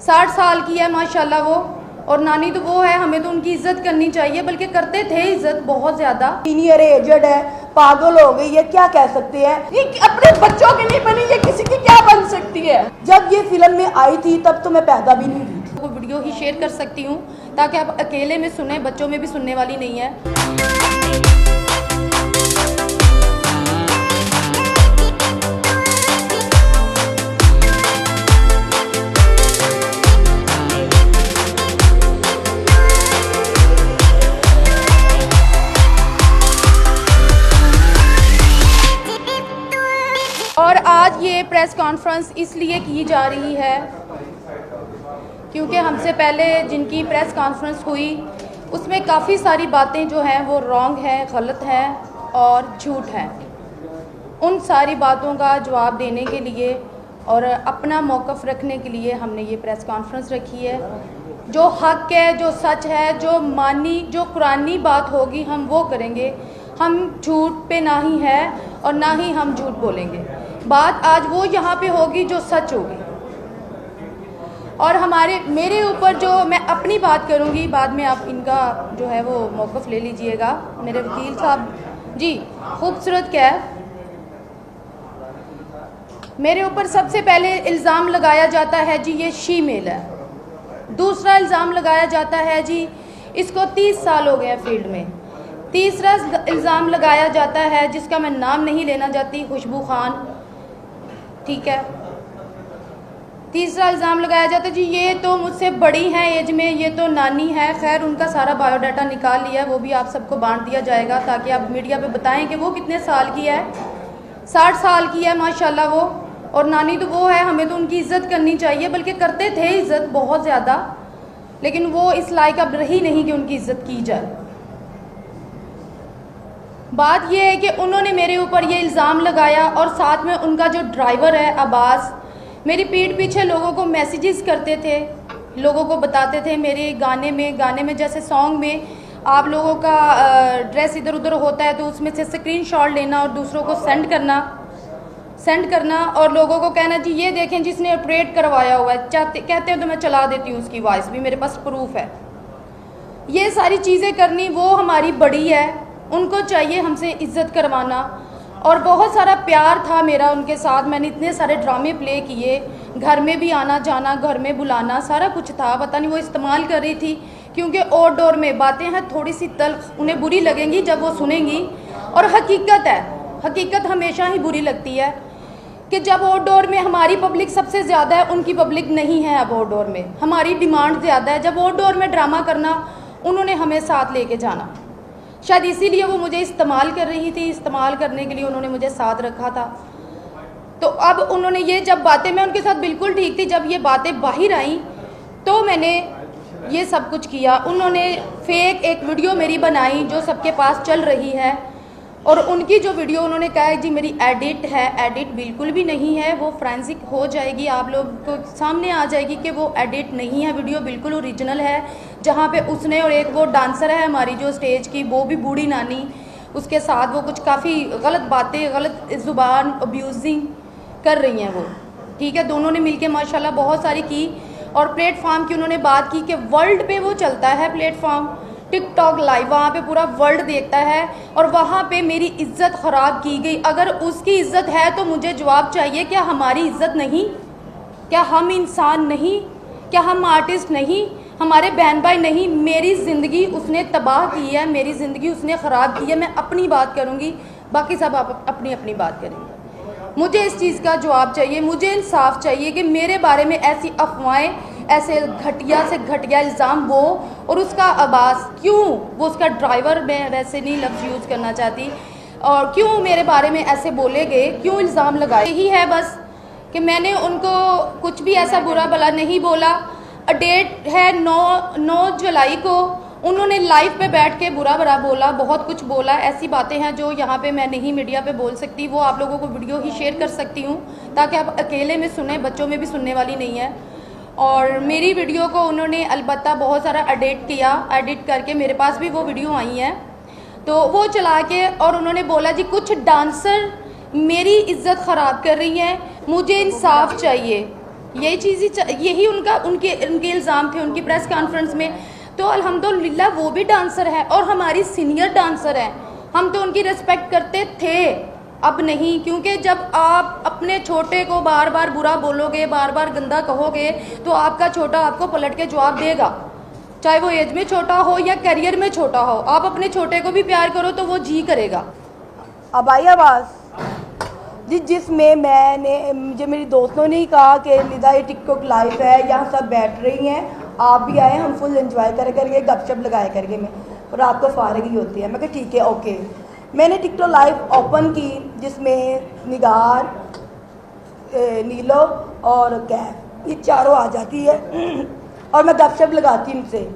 60 साल की है माशाल्लाह वो, और नानी तो वो है, हमें तो उनकी इज्जत करनी चाहिए, बल्कि करते थे इज्जत बहुत ज़्यादा। सीनियर एजेड है, पागल हो गई है, क्या कह सकते हैं, ये अपने बच्चों के लिए बनी, ये किसी की क्या बन सकती है। जब ये फिल्म में आई थी तब तो मैं पैदा भी नहीं हुई थी। वो वीडियो ही शेयर कर सकती हूँ ताकि आप अकेले में सुने, बच्चों में भी सुनने वाली नहीं है। और आज ये प्रेस कॉन्फ्रेंस इसलिए की जा रही है क्योंकि हमसे पहले जिनकी प्रेस कॉन्फ्रेंस हुई उसमें काफ़ी सारी बातें जो हैं वो रॉन्ग हैं, गलत हैं और झूठ हैं। उन सारी बातों का जवाब देने के लिए और अपना मौक़िफ़ रखने के लिए हमने ये प्रेस कॉन्फ्रेंस रखी है। जो हक़ है, जो सच है, जो कुरानी बात होगी हम वो करेंगे। हम झूठ पे ना ही है और ना ही हम झूठ बोलेंगे। बात आज वो यहाँ पे होगी जो सच होगी। और मेरे ऊपर जो मैं अपनी बात करूँगी, बाद में आप इनका जो है वो मौक़िफ़ ले लीजिएगा। मेरे वकील साहब जी, खूबसूरत कैफ, मेरे ऊपर सबसे पहले इल्ज़ाम लगाया जाता है जी ये शीमेल है। दूसरा इल्ज़ाम लगाया जाता है जी इसको 30 साल हो गए फील्ड में। तीसरा इल्ज़ाम लगाया जाता है जिसका मैं नाम नहीं लेना चाहती, खुशबू खान, ठीक है। तीसरा इल्ज़ाम लगाया जाता है जी ये तो मुझसे बड़ी हैं एज में, ये तो नानी है। खैर उनका सारा बायोडाटा निकाल लिया, वो भी आप सबको बांट दिया जाएगा ताकि आप मीडिया पे बताएं कि वो कितने साल की है। 60 साल की है माशाल्लाह वो, और नानी तो वो है, हमें तो उनकी इज्जत करनी चाहिए, बल्कि करते थे इज्जत बहुत ज़्यादा, लेकिन वो इस लायक अब रही नहीं कि उनकी इज्जत की जाए। बात यह है कि उन्होंने मेरे ऊपर ये इल्ज़ाम लगाया और साथ में उनका जो ड्राइवर है अब्बास, मेरी पीठ पीछे लोगों को मैसेजेस करते थे, लोगों को बताते थे मेरे गाने में जैसे सॉन्ग में आप लोगों का ड्रेस इधर उधर होता है तो उसमें से स्क्रीनशॉट लेना और दूसरों को सेंड करना और लोगों को कहना जी ये देखें जिसने ऑपरेट करवाया हुआ है, कहते हैं तो मैं चला देती हूँ, उसकी वॉइस भी मेरे पास प्रूफ है। ये सारी चीज़ें करनी वो हमारी बड़ी है, उनको चाहिए हमसे इज्जत करवाना। और बहुत सारा प्यार था मेरा उनके साथ, मैंने इतने सारे ड्रामे प्ले किए, घर में भी आना जाना, घर में बुलाना, सारा कुछ था। पता नहीं वो इस्तेमाल कर रही थी क्योंकि आउटडोर में बातें हैं थोड़ी सी तल्ख, उन्हें बुरी लगेंगी जब वो सुनेंगी। और हकीकत है, हकीकत हमेशा ही बुरी लगती है कि जब आउटडोर में हमारी पब्लिक सबसे ज़्यादा है, उनकी पब्लिक नहीं है। अब आउटडोर में हमारी डिमांड ज़्यादा है, जब आउटडोर में ड्रामा करना उन्होंने हमें साथ लेके जाना, शायद इसीलिए वो मुझे इस्तेमाल कर रही थी, इस्तेमाल करने के लिए उन्होंने मुझे साथ रखा था। तो अब उन्होंने ये जब बातें, मैं उनके साथ बिल्कुल ठीक थी, जब ये बातें बाहर आई तो मैंने ये सब कुछ किया। उन्होंने फेक एक वीडियो मेरी बनाई जो सबके पास चल रही है, और उनकी जो वीडियो उन्होंने कहा है जी मेरी एडिट है, एडिट बिल्कुल भी नहीं है, वो फोरेंसिक हो जाएगी, आप लोग को सामने आ जाएगी कि वो एडिट नहीं है, वीडियो बिल्कुल ओरिजिनल है। जहाँ पे उसने और एक वो डांसर है हमारी जो स्टेज की, वो भी बूढ़ी नानी, उसके साथ वो कुछ काफ़ी गलत बातें, गलत ज़ुबान अब्यूजिंग कर रही हैं वो, ठीक है। दोनों ने मिलके माशाल्लाह बहुत सारी की। और प्लेटफॉर्म की उन्होंने बात की कि वर्ल्ड पे वो चलता है प्लेटफॉर्म, टिकटॉक लाइव, वहाँ पे पूरा वर्ल्ड देखता है, और वहाँ पे मेरी इज्जत ख़राब की गई। अगर उसकी इज्जत है तो मुझे जवाब चाहिए, क्या हमारी इज्जत नहीं? क्या हम इंसान नहीं? क्या हम आर्टिस्ट नहीं? हमारे बहन भाई नहीं? मेरी ज़िंदगी उसने तबाह की है, मेरी ज़िंदगी उसने ख़राब की है। मैं अपनी बात करूँगी, बाकी सब आप अपनी अपनी बात करेंगे। मुझे इस चीज़ का जवाब चाहिए, मुझे इंसाफ चाहिए कि मेरे बारे में ऐसी अफवाहें, ऐसे घटिया से घटिया इल्ज़ाम वो और उसका अब्बास, क्यों वो उसका ड्राइवर, मैं वैसे नहीं लफ्ज़ यूज़ करना चाहती, और क्यों मेरे बारे में ऐसे बोले गए, क्यों इल्ज़ाम लगाए। यही है बस कि मैंने उनको कुछ भी ऐसा बुरा भला नहीं बोला। डेट है 9 जुलाई को, उन्होंने लाइव पे बैठ के बुरा भला बोला, बहुत कुछ बोला। ऐसी बातें हैं जो यहाँ पे मैं नहीं मीडिया पे बोल सकती, वो आप लोगों को वीडियो ही शेयर कर सकती हूँ ताकि आप अकेले में सुने, बच्चों में भी सुनने वाली नहीं है। और मेरी वीडियो को उन्होंने अलबत्ता बहुत सारा एडिट किया, एडिट करके मेरे पास भी वो वीडियो आई हैं, तो वो चला के और उन्होंने बोला जी कुछ डांसर मेरी इज्जत ख़राब कर रही हैं, मुझे इंसाफ चाहिए। यही चीज़ यही उनके उनके इल्ज़ाम थे उनकी प्रेस कॉन्फ्रेंस में। तो अल्हम्दुलिल्लाह वो भी डांसर है और हमारी सीनियर डांसर है, हम तो उनकी रिस्पेक्ट करते थे, अब नहीं। क्योंकि जब आप अपने छोटे को बार बार बुरा बोलोगे, बार बार गंदा कहोगे, तो आपका छोटा आपको पलट के जवाब देगा, चाहे वो एज में छोटा हो या करियर में छोटा हो। आप अपने छोटे को भी प्यार करो तो वो जी करेगा। अब आई आवाज़ जिसमें मुझे मेरी दोस्तों ने ही कहा कि निदा ये टिकटॉक लाइव है, यहाँ सब बैठ रही हैं, आप भी आए, हम फुल एंजॉय करके गपशप लगाए करके मैं रात को फारिग ही होती है। मैं कहा ठीक है ओके। मैंने टिकटॉक लाइव ओपन की जिसमें निगार, नीलो और कैफ ये चारों आ जाती है और मैं गपशप लगाती हूँ उनसे।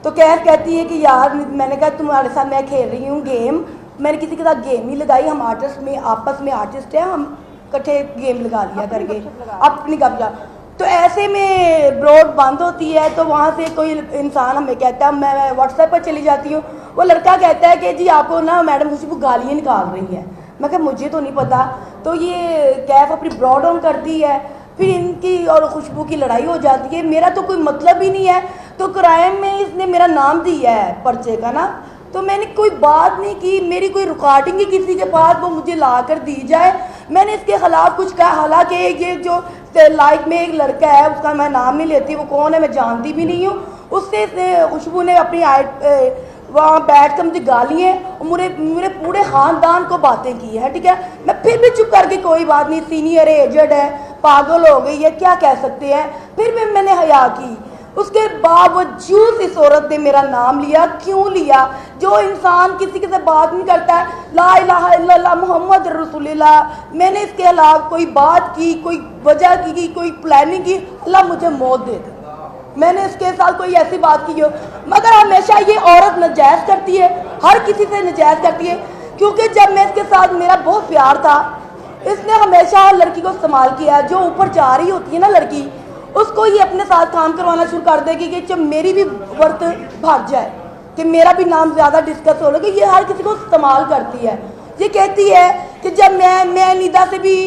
तो कैफ कहती है कि यार, मैंने कहा तुम्हारे साथ मैं खेल रही हूँ गेम, मैंने किसी के साथ गेम ही लगाई, हम आर्टिस्ट में आपस में आर्टिस्ट हैं, हम इकट्ठे गेम लगा लिया करके अपनी गपशप। तो ऐसे में ब्रॉड बंद होती है तो वहाँ से कोई इंसान हमें कहता है, मैं व्हाट्सएप पर चली जाती हूँ, वो लड़का कहता है कि जी आपको ना मैडम खुशबू गालियाँ निकाल रही हैं। मैं कहा मुझे तो नहीं पता। तो ये कैफ अपनी ब्रॉड ऑन करती है, फिर इनकी और खुशबू की लड़ाई हो जाती है। मेरा तो कोई मतलब ही नहीं है, तो क्राइम में इसने मेरा नाम दिया है पर्चे का ना, तो मैंने कोई बात नहीं की, मेरी कोई रिकॉर्डिंग ही किसी के पास वो मुझे ला कर दी जाए, मैंने इसके खिलाफ कुछ कहा। हालांकि ये जो लाइक में एक लड़का है, उसका मैं नाम नहीं लेती, वो कौन है मैं जानती भी नहीं हूँ, उससे खुशबू ने अपनी वहाँ बैठ कर मुझे गालियाँ और मेरे पूरे ख़ानदान को बातें की है। ठीक है, मैं फिर भी चुप करके कोई बात नहीं, सीनियर एजेड है, पागल हो गई है, क्या कह सकते हैं। फिर भी मैंने हया की। उसके बावजूद इस औरत ने मेरा नाम लिया। क्यों लिया? जो इंसान किसी के साथ बात नहीं करता है, ला इलाहा इल्लल्लाह मुहम्मद रसूलुल्लाह, मैंने इसके अलावा कोई बात की, कोई वजह की, कोई प्लानिंग की, अल्लाह मुझे मौत दे दे, मैंने इसके साथ कोई ऐसी बात की हो। मगर हमेशा ये औरत नाजायज़ करती है, हर किसी से नाजायज़ करती है। क्योंकि जब मैं इसके साथ मेरा बहुत प्यार था, इसने हमेशा लड़की को इस्तेमाल किया। जो ऊपर जा रही होती है ना लड़की, उसको ये अपने साथ काम करवाना शुरू कर देगी कि जब मेरी भी वर्थ भाग जाए, कि मेरा भी नाम ज़्यादा डिस्कस हो लगे। ये हर किसी को इस्तेमाल करती है। ये कहती है कि जब मैं निदा से भी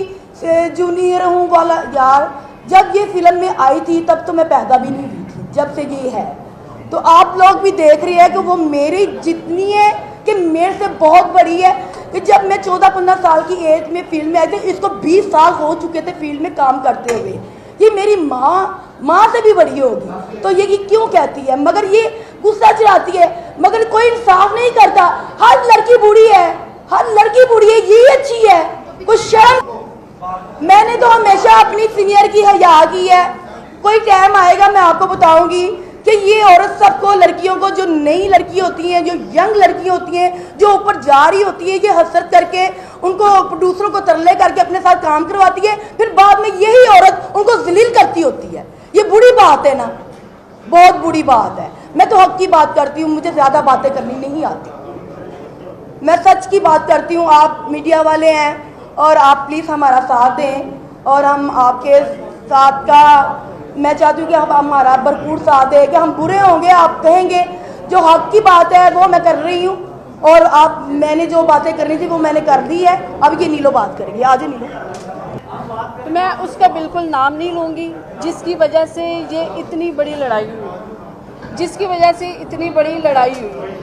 जूनियर हूँ वाला। यार, जब ये फिल्म में आई थी तब तो मैं पैदा भी नहीं हुई थी, जब से ये है। तो आप लोग भी देख रहे हैं कि वो मेरी जितनी है कि मेरे से बहुत बड़ी है। कि जब मैं 14-15 साल की एज में फील्ड में आई थी, इसको 20 साल हो चुके थे फील्ड में काम करते हुए। ये मेरी माँ से भी बड़ी होगी। तो ये क्यों कहती है? मगर ये गुस्सा चढ़ाती है, मगर कोई इंसाफ नहीं करता। हर लड़की बुरी है, हर लड़की बुरी है, ये अच्छी है, कुछ शर्म। मैंने तो हमेशा अपनी सीनियर की हया की है। कोई टाइम आएगा मैं आपको बताऊंगी कि ये औरत सबको, लड़कियों को, जो नई लड़की होती हैं, जो यंग लड़की होती हैं, जो ऊपर जा रही होती है, ये हसरत करके उनको प्रोड्यूसरों को तरले करके अपने साथ काम करवाती है, फिर बाद में यही औरत उनको जलील करती होती है। ये बुरी बात है ना, बहुत बुरी बात है। मैं तो हक की बात करती हूँ, मुझे ज़्यादा बातें करनी नहीं आती, मैं सच की बात करती हूँ। आप मीडिया वाले हैं और आप प्लीज़ हमारा साथ दें, और हम आपके साथ का, मैं चाहती हूँ कि आप हमारा भरपूर साथ दें। कि हम बुरे होंगे, आप कहेंगे, जो हक की बात है वो मैं कर रही हूँ, और आप, मैंने जो बातें करनी थी वो मैंने कर दी है। अब ये नीलो बात करेंगे। आज नीलो, तो मैं उसका बिल्कुल नाम नहीं लूँगी जिसकी वजह से ये इतनी बड़ी लड़ाई हुई, जिसकी वजह से इतनी बड़ी लड़ाई हुई।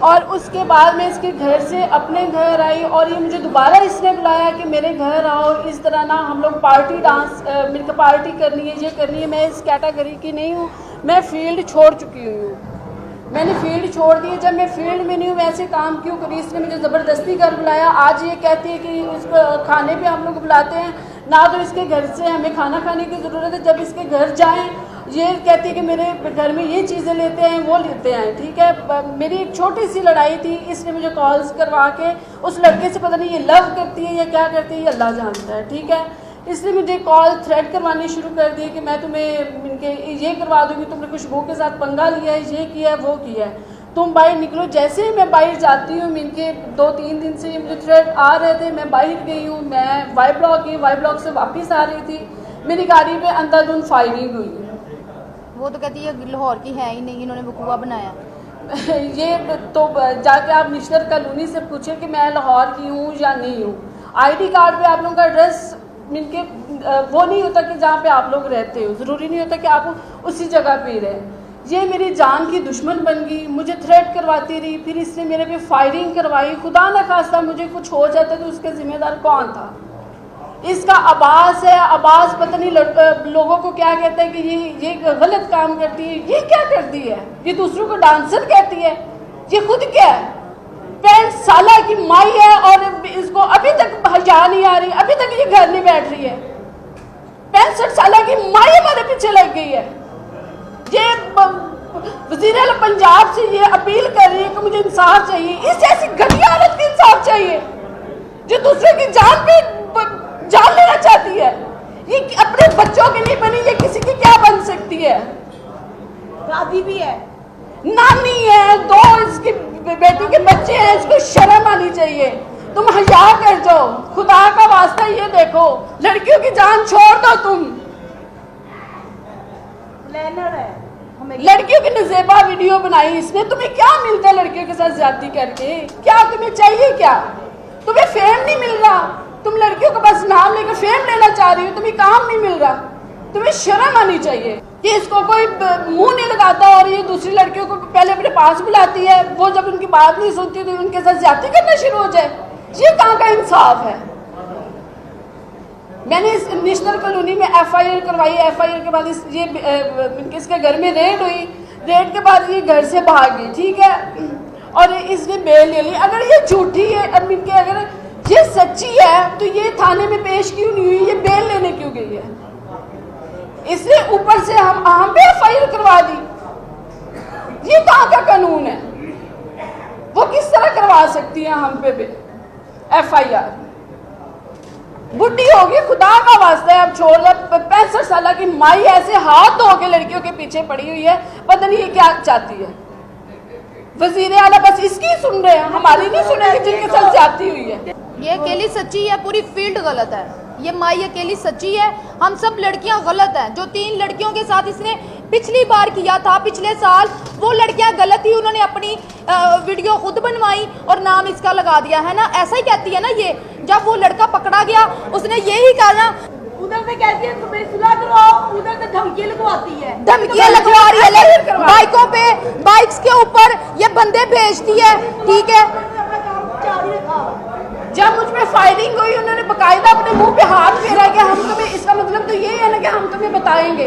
और उसके बाद मैं इसके घर से अपने घर आई, और ये मुझे दोबारा इसने बुलाया कि मेरे घर आओ, इस तरह ना हम लोग पार्टी डांस मिलकर पार्टी करनी है, ये करनी है। मैं इस कैटेगरी की नहीं हूँ, मैं फील्ड छोड़ चुकी हुई हूँ, मैंने फील्ड छोड़ दी है। जब मैं फील्ड में नहीं हूँ, मैं ऐसे काम क्यों करी? इसने मुझे ज़बरदस्ती घर बुलाया। आज ये कहती है कि इसको खाने पे हम लोग बुलाते हैं ना, तो इसके घर से हमें खाना खाने की ज़रूरत है। जब इसके घर जाएं, ये कहती है कि मेरे घर में ये चीज़ें लेते हैं, वो लेते हैं। ठीक है, मेरी एक छोटी सी लड़ाई थी, इसने मुझे कॉल्स करवा के उस लड़के से, पता नहीं ये लव करती है या क्या करती है, ये अल्लाह जानता है। ठीक है, इसलिए मुझे कॉल थ्रेट करवानी शुरू कर दी कि मैं तुम्हें इनके ये करवा दूँगी, तुमने खुशबू के साथ पंगा लिया है, ये किया है, वो किया है, तुम बाहर निकलो। जैसे ही मैं बाहर जाती हूँ, इनके 2-3 दिन से मुझे थ्रेट आ रहे थे। मैं बाहर गई हूँ, मैं वाई ब्लॉक से वापस आ रही थी, मेरी गाड़ी पे अंधाधुंध फायरिंग हुई। वो तो कहती है लाहौर की है ही नहीं, इन्होंने वकूआ बनाया। ये तो जाके आप मिशनर कॉलोनी से पूछे कि मैं लाहौर की हूँ या नहीं हूँ। आईडी कार्ड पे आप लोगों का एड्रेस इनके वो नहीं होता कि जहाँ पे आप लोग रहते हो, ज़रूरी नहीं होता कि आप उसी जगह पे रहें। ये मेरी जान की दुश्मन बन गई, मुझे थ्रेट करवाती रही, फिर इसने मेरे पे फायरिंग करवाई। खुदा न खास्ता मुझे कुछ हो जाता तो उसके जिम्मेदार कौन था? इसका अब्बास है, अब्बास पता नहीं लोगों को क्या कहता है कि ये गलत काम करती है। ये क्या करती है? ये दूसरों को डांसर कहती है। ये खुद क्या है? 65 साल की माई है और इसको अभी तक हया नहीं आ रही, अभी तक ये घर नहीं बैठ रही है। 65 साल की माई हमारे पीछे लग गई है। ये वज़ीर आला पंजाब से ये अपील कर रही है कि मुझे इंसाफ चाहिए। इस ऐसी घटिया औरत की इंसाफ चाहिए जो दूसरे की जान लेना चाहती है। ये अपने बच्चों के लिए बनी, ये किसी की क्या बन सकती है? दादी भी है, नानी है, 2 इसकी बेटी के बच्चे हैं। इसको शर्म आनी चाहिए। तुम हया कर जाओ, खुदा का वास्ता। ये देखो, लड़कियों की जान छोड़ दो। तुम प्लानर है, हमें लड़कियों की नजेबा वीडियो बनाई इसने। तुम्हें क्या मिलता है लड़कियों के साथ ज्यादती करके? क्या तुम्हें चाहिए? क्या तुम्हें फेम नहीं मिल रहा? तुम लड़कियों का बस नाम लेकर फेम लेना चाह रही हो, तुम्हें काम नहीं मिल रहा। तुम्हें शर्म आनी चाहिए कि इसको कोई मुंह नहीं लगाता और ये दूसरी लड़कियों को पहले अपने पास बुलाती है। वो जब उनकी बात नहीं सुनती तो उनके साथ ज्यादती करना शुरू हो जाए। ये कहाँ का इंसाफ है? मैंने इस नेशनल कॉलोनी में FIR करवाई। FIR के बाद इसके घर में रेड हुई। रेड के बाद ये घर से भाग गई, ठीक है, और इसने बेल ले ली। अगर ये झूठी है, अगर ये सच्ची है तो ये थाने में पेश क्यों नहीं हुई? ये बेल लेने क्यों गई है? इसने ऊपर से हम पे FIR करवा दी। ये कहाँ का कानून है? वो किस तरह करवा सकती है हम पे FIR? बुढ़ी होगी, खुदा का वास्ता है अब छोड़ दे। 65 साल की माई ऐसे हाथ धो के लड़कियों के पीछे पड़ी हुई है। पता नहीं ये क्या चाहती है। वजीर आला बस इसकी सुन रहे हैं, हमारी नहीं सुनेंगे जिनके साथ ज्यादती हुई है। ये अकेली सच्ची है, पूरी फील्ड गलत है। ये माई अकेली सच्ची है, हम सब लड़कियां गलत हैं। जो 3 लड़कियों के साथ इसने पिछली बार किया था, पिछले साल, वो लड़कियां गलत ही। उन्होंने अपनी वीडियो खुद बनवाई और नाम इसका लगा दिया है ना। ऐसा ही कहती है ना ये। जब वो लड़का पकड़ा गया उसने यही कहा ना, उधर से कहती है तुम्हें सुलह करवाओ, उधर से धमकी लगवाती है, धमकियां लगवा रही है। बाइकों पे, बाइक्स के ऊपर ये बंदे भेजती है, ठीक है। जब मुझ पे फायरिंग हुई उन्होंने बकायदा अपने मुंह पे हाथ फेरा कि हम तुम्हें, इसका मतलब तो ये है ना कि हम तुम्हें बताएंगे।